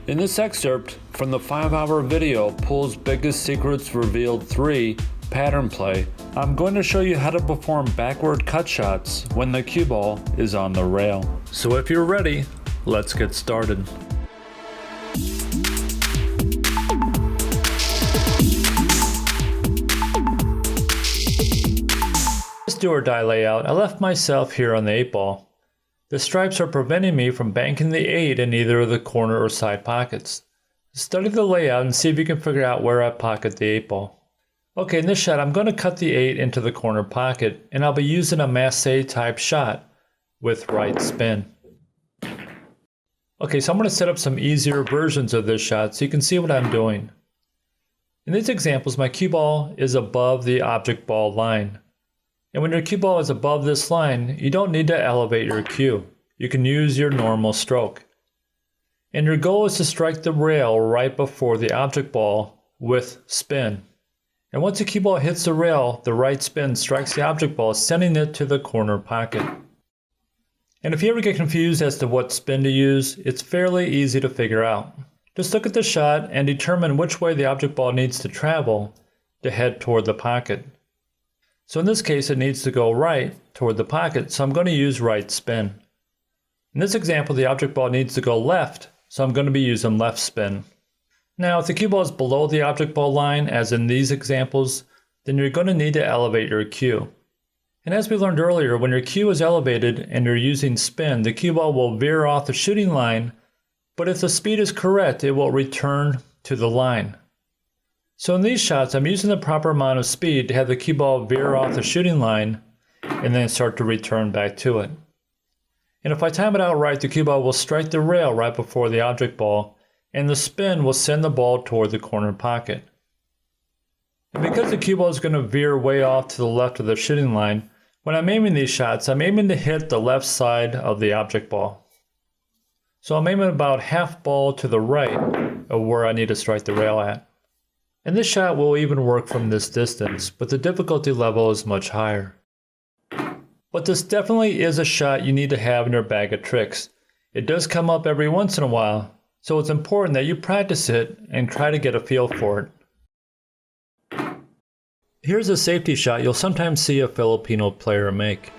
In this excerpt from the 5-hour video Pool's Biggest Secrets Revealed 3 Pattern Play, I'm going to show you how to perform backward cut shots when the cue ball is on the rail. So if you're ready, let's get started. This do or die layout, I left myself here on the 8 ball. The stripes are preventing me from banking the 8 in either of the corner or side pockets. Study the layout and see if you can figure out where I pocket the 8 ball. Okay, in this shot I'm going to cut the 8 into the corner pocket, and I'll be using a masse type shot with right spin. Okay, so I'm going to set up some easier versions of this shot so you can see what I'm doing. In these examples, my cue ball is above the object ball line. And when your cue ball is above this line, you don't need to elevate your cue. You can use your normal stroke. And your goal is to strike the rail right before the object ball with spin. And once the cue ball hits the rail, the right spin strikes the object ball, sending it to the corner pocket. And if you ever get confused as to what spin to use, it's fairly easy to figure out. Just look at the shot and determine which way the object ball needs to travel to head toward the pocket. So in this case, it needs to go right toward the pocket, so I'm going to use right spin. In this example, the object ball needs to go left, so I'm going to be using left spin. Now, if the cue ball is below the object ball line, as in these examples, then you're going to need to elevate your cue. And as we learned earlier, when your cue is elevated and you're using spin, the cue ball will veer off the shooting line, but if the speed is correct, it will return to the line. So in these shots, I'm using the proper amount of speed to have the cue ball veer off the shooting line and then start to return back to it. And if I time it out right, the cue ball will strike the rail right before the object ball, and the spin will send the ball toward the corner pocket. And because the cue ball is going to veer way off to the left of the shooting line, when I'm aiming these shots, I'm aiming to hit the left side of the object ball. So I'm aiming about half ball to the right of where I need to strike the rail at. And this shot will even work from this distance, but the difficulty level is much higher. But this definitely is a shot you need to have in your bag of tricks. It does come up every once in a while, so it's important that you practice it and try to get a feel for it. Here's a safety shot you'll sometimes see a Filipino player make.